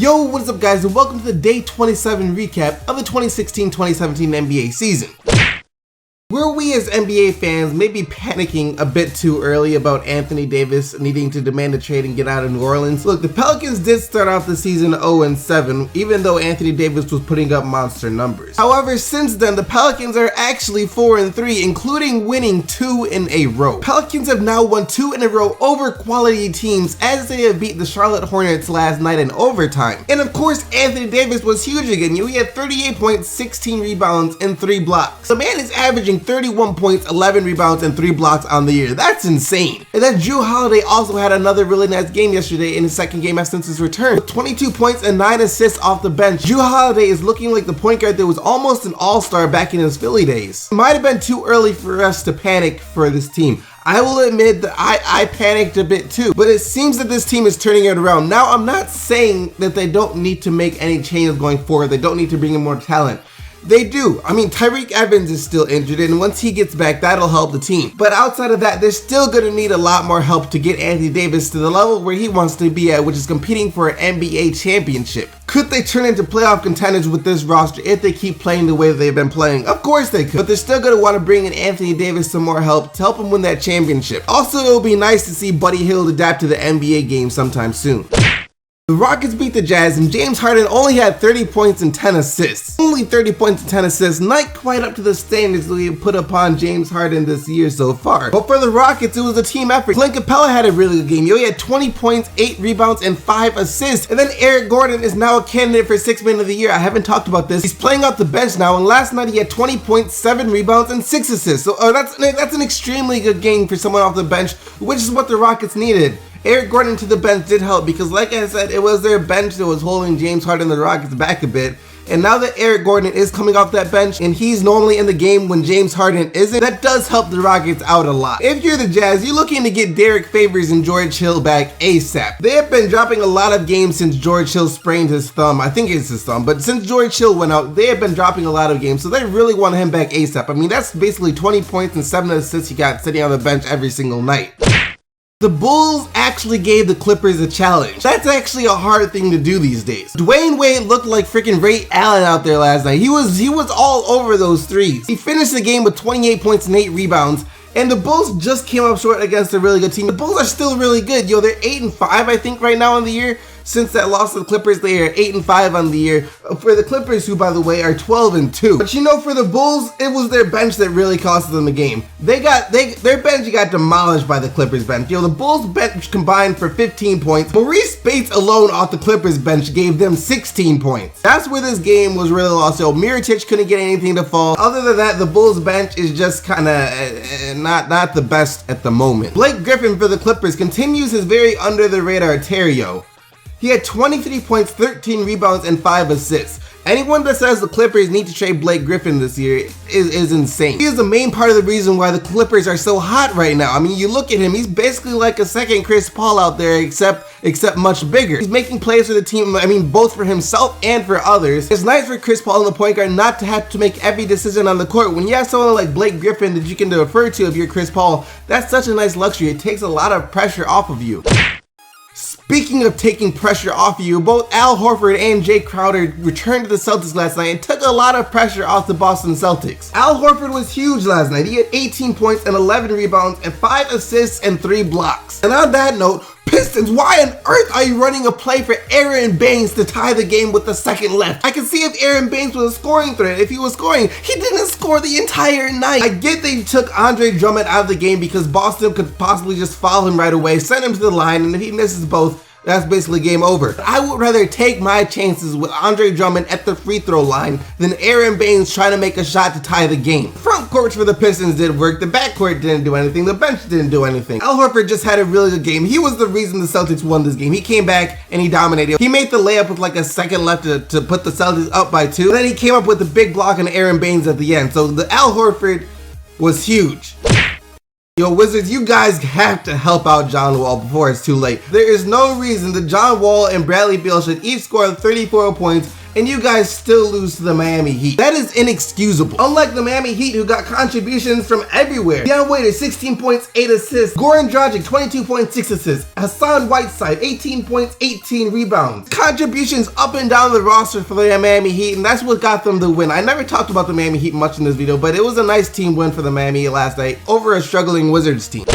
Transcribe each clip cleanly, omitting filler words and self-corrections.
Yo, what is up guys, and welcome to the Day 27 recap of the 2016-2017 NBA season. Where we as NBA fans may be panicking a bit too early about Anthony Davis needing to demand a trade and get out of New Orleans. Look, the Pelicans did start off the season 0-7, even though Anthony Davis was putting up monster numbers. However, since then, the Pelicans are actually 4-3, including winning 2 in a row. Pelicans have now won 2 in a row over quality teams, as they have beat the Charlotte Hornets last night in overtime. And of course, Anthony Davis was huge again. He had 38 points, 16 rebounds, and 3 blocks. The man is averaging 31 points, 11 rebounds, and 3 blocks on the year. That's insane. And then Jrue Holiday also had another really nice game yesterday in his second game since his return. With 22 points and 9 assists off the bench, Jrue Holiday is looking like the point guard that was almost an all-star back in his Philly days. It might have been too early for us to panic for this team. I will admit that I panicked a bit too, but it seems that this team is turning it around. Now, I'm not saying that they don't need to make any changes going forward. They don't need to bring in more talent. They do. I mean, Tyreke Evans is still injured, and once he gets back, that'll help the team. But outside of that, they're still going to need a lot more help to get Anthony Davis to the level where he wants to be at, which is competing for an NBA championship. Could they turn into playoff contenders with this roster if they keep playing the way they've been playing? Of course they could, but they're still going to want to bring in Anthony Davis some more help to help him win that championship. Also, it'll be nice to see Buddy Hield adapt to the NBA game sometime soon. The Rockets beat the Jazz, and James Harden only had 30 points and 10 assists. Only 30 points and 10 assists, not quite up to the standards that we have put upon James Harden this year so far. But for the Rockets, it was a team effort. Clint Capella had a really good game. He had 20 points, 8 rebounds, and 5 assists. And then Eric Gordon is now a candidate for 6th man of the year. I haven't talked about this. He's playing off the bench now, and last night he had 20 points, 7 rebounds, and 6 assists. So that's an extremely good game for someone off the bench, which is what the Rockets needed. Eric Gordon to the bench did help because, like I said, it was their bench that was holding James Harden and the Rockets back a bit. And now that Eric Gordon is coming off that bench and he's normally in the game when James Harden isn't, that does help the Rockets out a lot. If you're the Jazz, you're looking to get Derek Favors and George Hill back ASAP. They have been dropping a lot of games since George Hill sprained his thumb. I think it's his thumb, but since George Hill went out, they have been dropping a lot of games, so they really want him back ASAP. I mean, that's basically 20 points and 7 assists he got sitting on the bench every single night. The Bulls actually gave the Clippers a challenge. That's actually a hard thing to do these days. Dwayne Wade looked like freaking Ray Allen out there last night. He was all over those threes. He finished the game with 28 points and 8 rebounds. And the Bulls just came up short against a really good team. The Bulls are still really good. Yo, they're 8-5, I think, right now in the year. Since that loss to the Clippers, they are 8-5 on the year. For the Clippers, who, by the way, are 12-2. But you know, for the Bulls, it was their bench that really cost them the game. Their bench got demolished by the Clippers bench. Yo, the Bulls bench combined for 15 points. Maurice Bates alone off the Clippers bench gave them 16 points. That's where this game was really lost. Yo, Mirotic couldn't get anything to fall. Other than that, the Bulls bench is just kind of not the best at the moment. Blake Griffin for the Clippers continues his very under-the-radar tear, yo. He had 23 points, 13 rebounds, and 5 assists. Anyone that says the Clippers need to trade Blake Griffin this year is insane. He is the main part of the reason why the Clippers are so hot right now. I mean, you look at him, he's basically like a second Chris Paul out there, except much bigger. He's making plays for the team, I mean, both for himself and for others. It's nice for Chris Paul and the point guard not to have to make every decision on the court. When you have someone like Blake Griffin that you can refer to if you're Chris Paul, that's such a nice luxury. It takes a lot of pressure off of you. Speaking of taking pressure off of you, both Al Horford and Jay Crowder returned to the Celtics last night and took a lot of pressure off the Boston Celtics. Al Horford was huge last night. He had 18 points and 11 rebounds and 5 assists and 3 blocks. And on that note, Pistons, why on earth are you running a play for Aaron Baines to tie the game with the second left? I can see if Aaron Baines was a scoring threat. If he was scoring, he didn't score the entire night. I get they took Andre Drummond out of the game because Boston could possibly just foul him right away, send him to the line, and if he misses both, that's basically game over. I would rather take my chances with Andre Drummond at the free throw line than Aaron Baines trying to make a shot to tie the game. Front court for the Pistons did work, the backcourt didn't do anything, the bench didn't do anything. Al Horford just had a really good game. He was the reason the Celtics won this game. He came back and he dominated. He made the layup with like a second left to put the Celtics up by 2. And then he came up with a big block on Aaron Baines at the end. So the Al Horford was huge. Yo, Wizards, you guys have to help out John Wall before it's too late. There is no reason that John Wall and Bradley Beal should each score 34 points and you guys still lose to the Miami Heat. That is inexcusable. Unlike the Miami Heat, who got contributions from everywhere. Deion Waiters, 16 points, 8 assists. Goran Dragic, 22.6 assists. Hassan Whiteside, 18 points, 18 rebounds. Contributions up and down the roster for the Miami Heat, and that's what got them the win. I never talked about the Miami Heat much in this video, but it was a nice team win for the Miami Heat last night over a struggling Wizards team.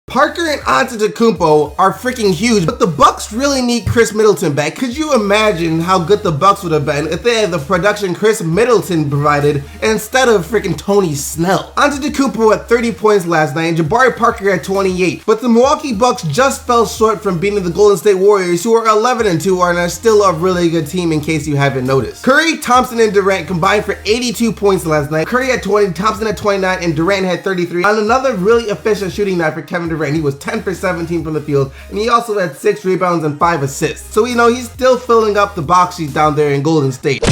Parker and Antetokounmpo are freaking huge, but the Bucks really need Chris Middleton back. Could you imagine how good the Bucks would have been if they had the production Chris Middleton provided instead of freaking Tony Snell? Antetokounmpo had 30 points last night and Jabari Parker had 28, but the Milwaukee Bucks just fell short from beating the Golden State Warriors, who are 11-2 and are still a really good team in case you haven't noticed. Curry, Thompson, and Durant combined for 82 points last night. Curry had 20, Thompson had 29, and Durant had 33 on another really efficient shooting night for Kevin Durant. He was 10 for 17 from the field, and he also had 6 rebounds and 5 assists. So, he's still filling up the box sheet down there in Golden State.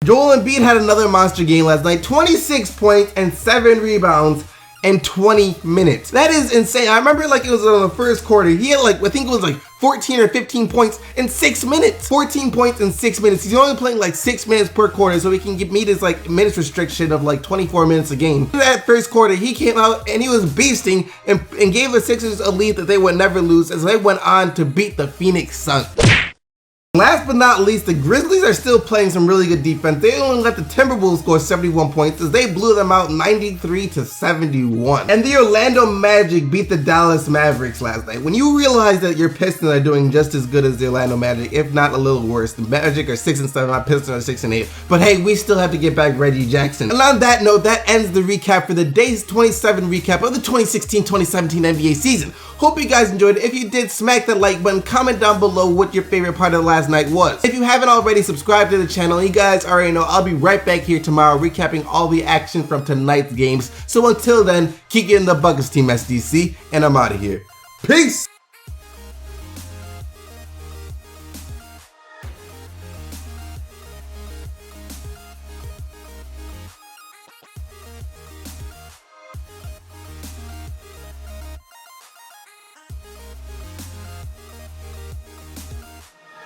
Joel Embiid had another monster game last night, 26 points and 7 rebounds in 20 minutes. That is insane. I remember it was in the first quarter. He had I think it was 14 or 15 points in 6 minutes. 14 points in 6 minutes. He's only playing 6 minutes per quarter, so he can meet his minutes restriction of 24 minutes a game. In that first quarter, he came out and he was beasting and gave the Sixers a lead that they would never lose as they went on to beat the Phoenix Suns. Last but not least, the Grizzlies are still playing some really good defense. They only let the Timberwolves score 71 points as they blew them out 93-71. And the Orlando Magic beat the Dallas Mavericks last night. When you realize that your Pistons are doing just as good as the Orlando Magic, if not a little worse, the Magic are 6-7, my Pistons are 6-8. But hey, we still have to get back Reggie Jackson. And on that note, that ends the recap for the Day's 27 recap of the 2016-2017 NBA season. Hope you guys enjoyed it. If you did, smack that like button, comment down below what your favorite part of last night was. If you haven't already, subscribed to the channel. You guys already know I'll be right back here tomorrow recapping all the action from tonight's games. So until then, keep getting the buckets, Team SDC, and I'm out of here. Peace!